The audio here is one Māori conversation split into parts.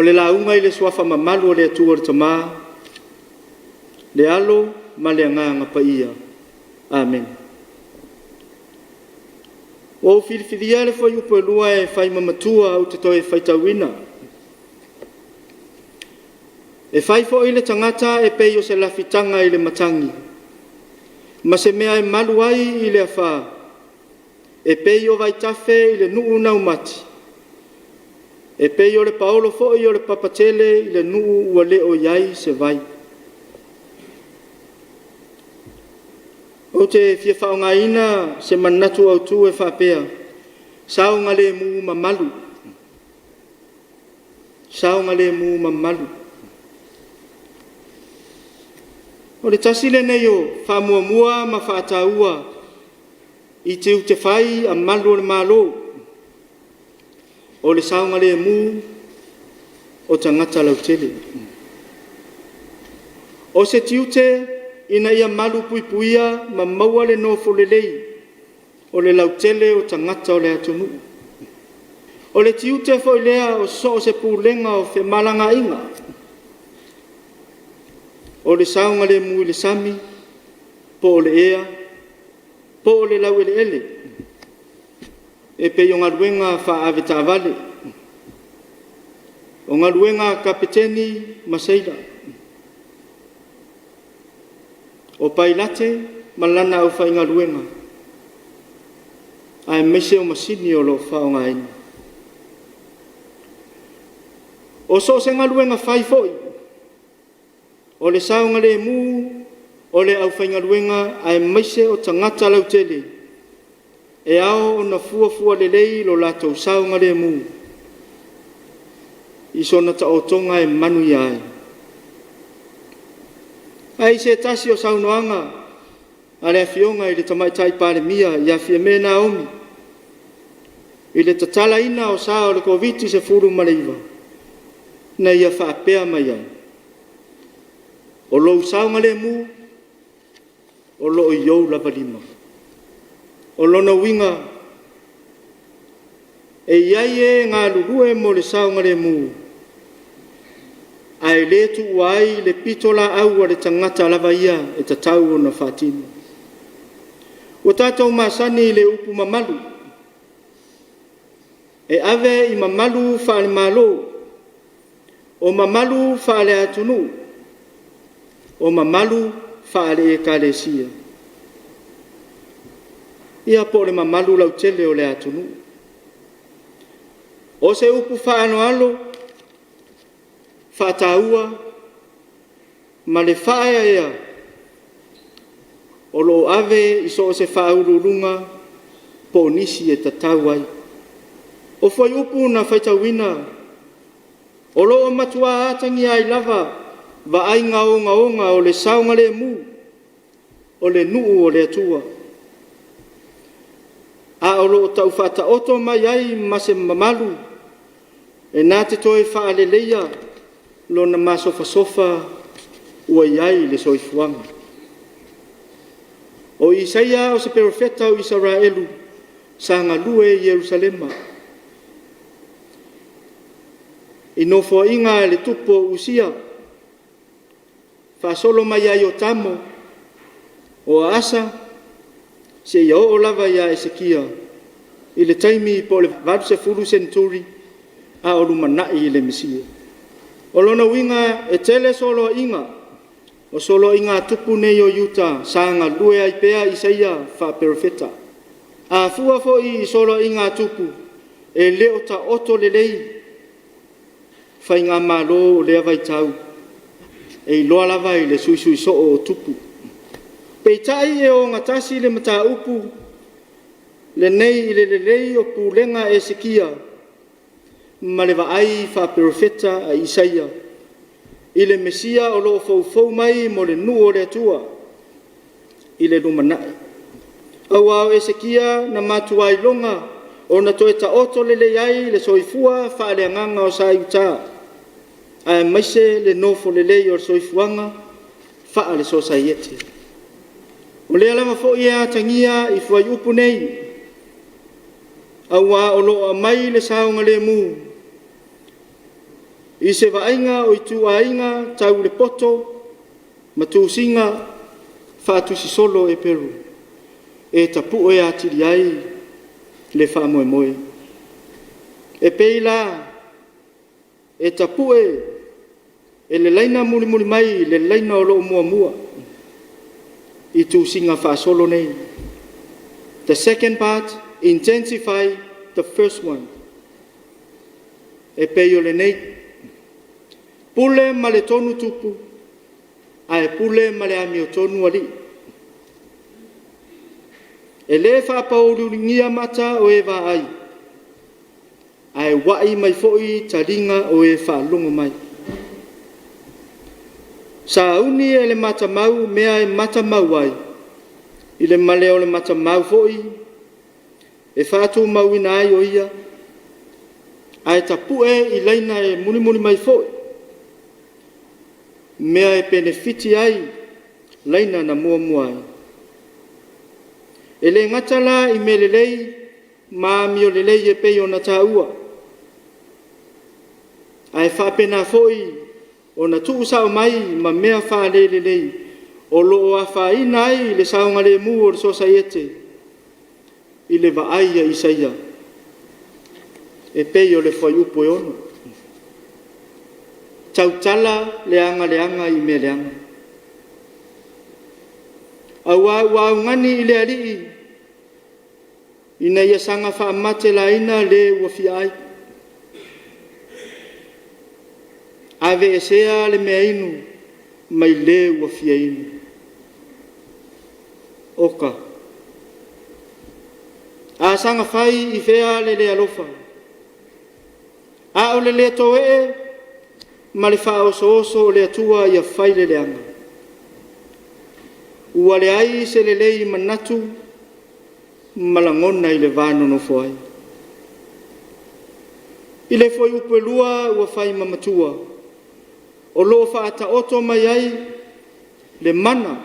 o le launga i le suafa mamalu o le atua o le tamā, le alo ma le agaga paia. Amen. O filifilia le foi upu e lua e fai mamatua au te toe faitauina. E fai fo'i le tangata e pei o se lafitanga i le matangi. Ma se mea e malu ai i le awha. E pei o vai tafe i le nuu nau mati. E pei o le paolo fo'i o le papatele i le nuu ua leo iai se vai. O te fia whaongaina se manatu au tu e whapea. Saunga le mu mamalu. Saunga le mu mamalu. O le tasile nei o whamuamua ma whaataua i te ute whai a malu o le malo. O le saunga le mu o tangata lautele. O se tiute ina ia malu puipuia ma maua le nofo le lei o le lautele o tangata o le atunu. O le tiute fo lea o so se pulenga o fe malanga inga. O le saunga le mu le sami, po o le ea, po o le lau ele ele. E pe o ngaruenga wha ave ta vale. O ngaruenga kapiteni maseira. O pailate malana au wha ngaruenga. Ai mese o masini o lo wha o ngaini. O so se ngaruenga whai foi. O le saunga le mu, o le au whaingaruenga, ai maise o tangata lautele. E ao o na fuafua le lei lo latou saunga le mu. I sona ta o tonga e manu iai. Ai se tasi o saunoanga, a le afionga i le tamaitai pare mia, i afia me Naomi. I le tatala ina o sa o le koviti se furu maleiva. Na ia whaapea mai ai. O lo saunga le mu, o lo iou lava lima. O lona winga, e iai e ngā lulue mo le saunga le mu. Ai le tu uai le pitola au a le tangata lava ia e tatau o na whatinu. O tātou masani le upu mamalu. E ave i mamalu whaale malo. O mamalu whaale atunu. O mamalu whaale e kālesia. Ia po le mamalu lau tele o le atunu. O se upu whaano alo, whaataua, ma le whaea ea. O lo ave iso o se whaururunga, po nisi e tatau ai. O whai upu na whaitawina, o lo o matua atangi ai lava, va ai ngaonga o le saunga le mu, o le nuu o le atua. A o lo tau whata oto mai ai mase mamalu, e nā te toe whaale leia, lo na masofa ua iai le soifuanga. O Isaia o se profeta o Israelu, sa ngalue Jerusalema. I nofo inga le tupo usia, fa solo mai ai o tamo, o asa, se ia o lava ia Esekia, i le taimi po le vadu se furu senturi, a o lumanai i le Mesia. O lona winga e tele solo inga, o solo inga tupu nei o Yuta, sa ngalue ai pea Isaia fa profeta. A fua fo i solo inga tupu, e leo ta oto le lei, fa inga malo lea vai tau, e loa lava i le suisui so o tupu. Peitai e o ngatasi le mata upu, le nei i le lei o pulenga e Esekia, ma le vaai fa profeta a Isaia, i le Mesia o lo fau mai mo le nu o le atua, i le lumanai. Au au Esekia na matua i longa, o na toe ta oto le ai le soifua fa le anganga o sa iuta, a maise le nofo le lei o soifuanga, fa le society. O le alama fo ia tangia i fuai upu nei, au o lo mai le saunga le mu, I se vainga o i tu ainga tau le poto, ma tu singa whātu si solo e peru. E tapu e atiri ai le wha moe moe. E peila, e tapu e le laina muli muli mai, le laina o loo mua mua. I tu singa wha solo nei. The second part, intensify the first one. E peio le nei. Pule ma le tonu tupu, a e pule ma le ami o tonu ali. E le whapaurungia mata o e wa ai. A e wai mai foi taringa o e whalungo mai. Sa uni e le mata mau mea e mata mau ai. I le male o le mata mau foi. E whātu mau ina ai o ia. A e tapu i leina e muni muni mai foi. Mea e benefiti ai leina na mua mua ai. E le ngatala I me lelei, ma mi o lelei e pei o na taua. A e whapena foi, o na tuu sao mai, ma mea wha le lelei, o loo a wha ina ai le saunga le mu o le sosaiete, I le vaaia isaia. E pei o le whai upo e ono. Tautala leanga I me leanga. Awa ngani I le alii. Ina ia sanga wha mate la ina le uafi ai. Ave e sea le mea inu, mai le uafi inu. Oka. A sanga whai I fea le alofa. A o le toe ma le wha oso o le atua I a whai le leanga. Ua le ai se le lei manatu, malangona I le vano no foai. I le foi upe lua ua whai mamatua. O lo wha ata oto mai ai, le mana,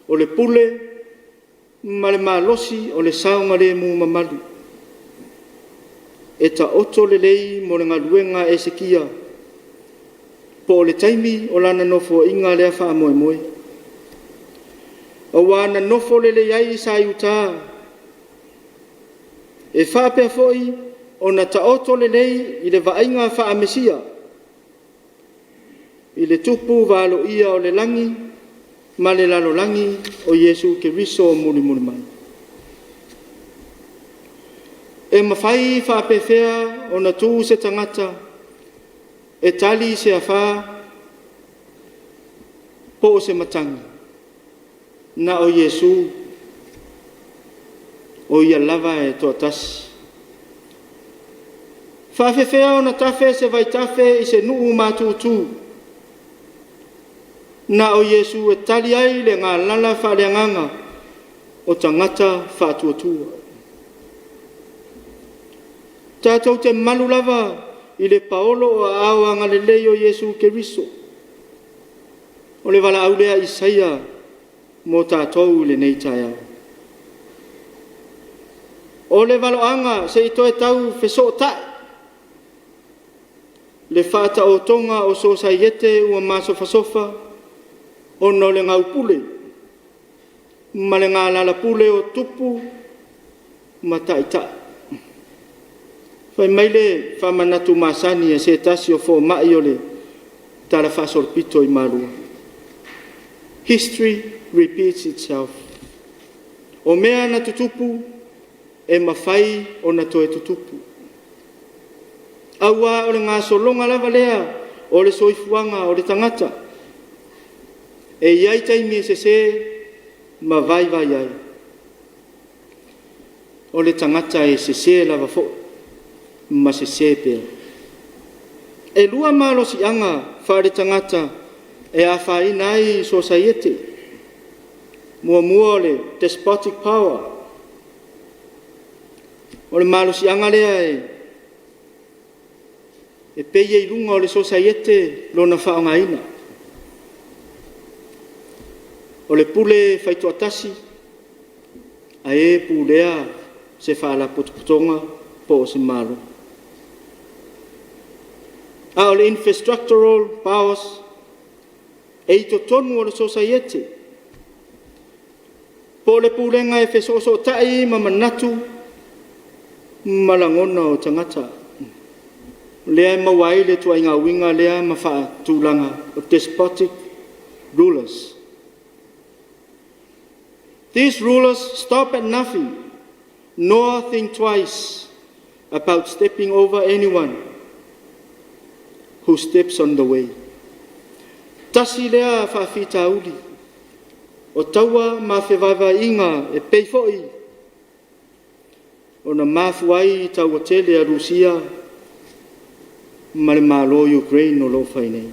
o le pule, ma le malosi o le saunga le mu mamalu. E ta oto le lei mo le ngaluenga e sekia. Po le taimi o lana nofo inga lea wha moe moe. O wana nofo le iai sa iuta. E whapea foi o na taoto le lei I le vainga wha amesia. I le tupu valo ia o le langi, ma le lalo langi o Yesu ke riso o muli muli mai. E mawhai whapea whea o na tu se tangata, e tali se a wha, po se matangi. Na o Yesu, o ia lava e toa tasi. Whawhewhea o na tafe se vai tafe I se nuu mātutu. Na o Yesu e tali ai le ngā lala whareanganga o tangata whātuatua. Tātou te malu lava I le paolo o aoanga le lei o Yesu ke riso. O le wala aulea Isaia mo tātou le nei taia. O le waloanga se I toe tau wheso tae. Le whata o tonga o sosaiete ua masofa o no le ngau pule. Ma le ngā lala pule o tupu ma taita. Whai maile whamanatu masani e se tasi o fo mai o le tala whasorpito I marua. History repeats itself. O mea na tutupu e mawhai o na toe tutupu. Aua o le ngā solonga lava lea o le soifuanga o le tangata. E iai taimi e se ma vai ai. O le tangata e se lava fo ma se pea. E lua malo si anga wha le tangata e a whaina ai society. Mua le despotic power. O le malo si anga lea e peia I lunga o le society lona whaongaina. O le pule whaituatasi a e pulea se whaala putuputonga po o se malo. A o le infrastructural powers e to tonu o le society. Po le pulenga e fesoso tai ma manatu malangona o tangata. Lea mawai le tua inga winga lea mawha tūlanga of despotic rulers. These rulers stop at nothing, nor think twice about stepping over anyone who steps on the way. Tasi lea whawhita uli, o taua mawhewaiwa inga e peifoi, o na mafuai taua tele a Rusia, ma le malo Ukraine o lo fai nei.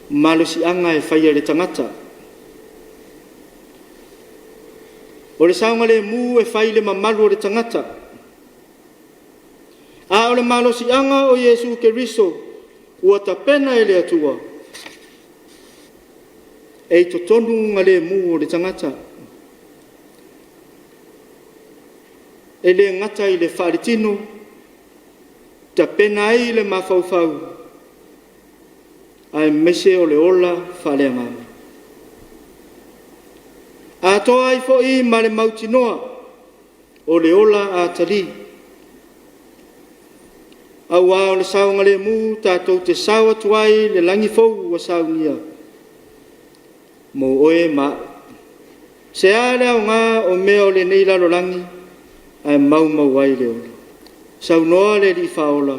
Malo si anga e whaia le tangata. O le saunga le mu e whai le mamalu o le tangata. A o le malo si anga o Yesu Keriso ua ta pena e le atua. E to tonu nga le mu o le tangata. E le ngata i le wharitino ta pena ai le mawhauwhau. Ai mese o le ola whalea ngama. A toa ai fo i ma le mautinoa o le ola a tali. A ua o le saunga le mu tātou te sawa tuai le langi fau wa saunia. Mo oe ma. Se a leo ngā o mea o le neilaro langi ai mau ai le ola. Sau noa le li whaola,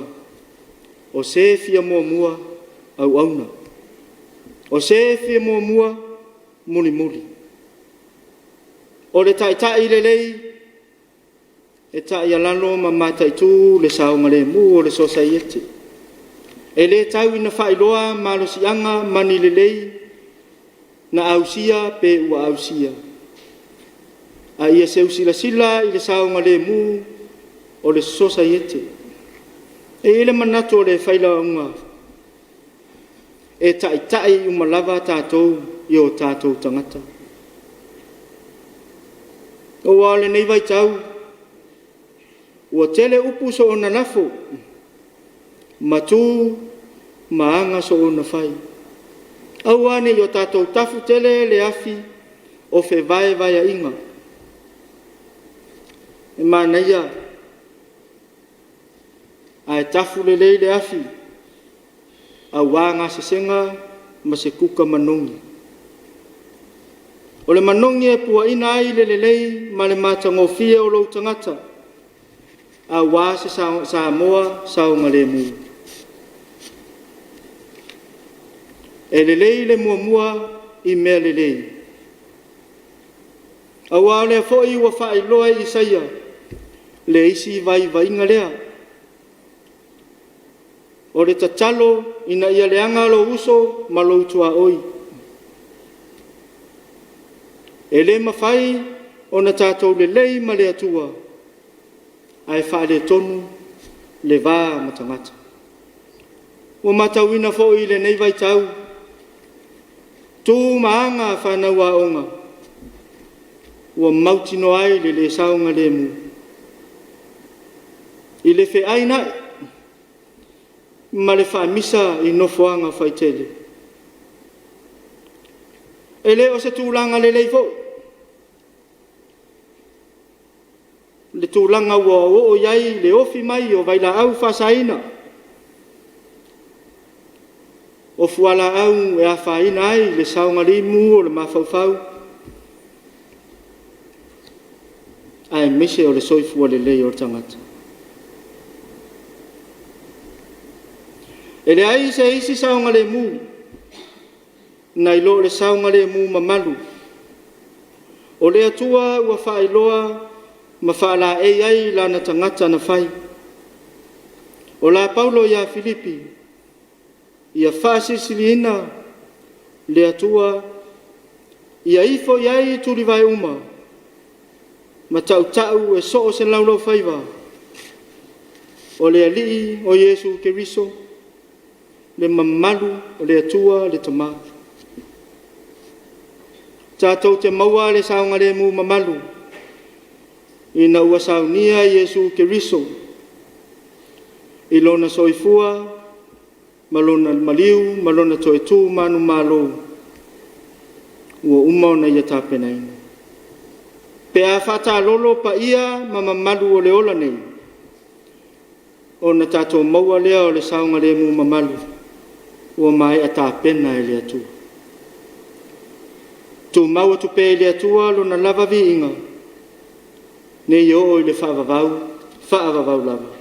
o se fia mua au auna. O se fia mua muli. O le tai le lei, e tai alano ma matai tu le saunga le mu o le society. E le tau ina whailoa ma lo sianga mani le lei, na ausia pe ua ausia. A ia seu sila i le saunga le mu o le society. E ile manatu o le whaila unga. E tai umalava tātou i o tātou tangata. O wale nei vai tau. Ua tele upu so o na lafo. Matu maanga so o na whai. Au ane i o tātou tafu tele le afi o fe vai a inga. E mānaia. Ai tafu le lei le afi. A wanga se senga ma se kuka manongi. O le manongi e pua ina ai le lei ma le matangofia o lo tangata. A wā se Samoa saunga le mu. E le lei le mua i mea le lei. A wā le foi ua whai loa i saia. Le isi vai inga lea. O le tatalo ina ia leanga lo uso ma lo utua oi. E le mawhai o na tātou le lei ma le atua. Ai wha le tonu le vā matangata. O matauina fo i le nei vai tau. Tū maanga whanau a onga. Ua mautino ai le saunga le mu. I le fe aina ma le whaamisa i nofoanga whaitele. E le o se tūlanga le leifo. Le tūlanga ua o iai le ofi mai o vaila au whasaina. O fuala au e a whaina ai le saunga limu o le mawhauwhau. Ai mise o le soifua le lei o tangata. E le ai se isi saunga le mu. Nai lo le saunga le mu mamalu. O le atua ua whailoa ma whaala e ai la na tangata na whai. O la Paulo ia Filipi. Ia whaasisiliina le atua. Ia ifo iai tuli vai uma. Ma tau e so se laulau whaiva. O le alii o Yesu Keriso. Le mamalu o le atua le tama. Tātou te maua le saunga le mu mamalu. Ina ua saunia Yesu Keriso. I lona soifua, malona maliu, malona toetu, manu malo, ua umau na ia tāpenaina. Pe a whata lolo pa ia mama malu o le ola nei. O na tātou maua lea o le saunga lea mu mamalu. Ua mai a tāpena e le atua. Tu maua tu pe le atua lo na lava vi inga. Ne yo o le whaavavau lava.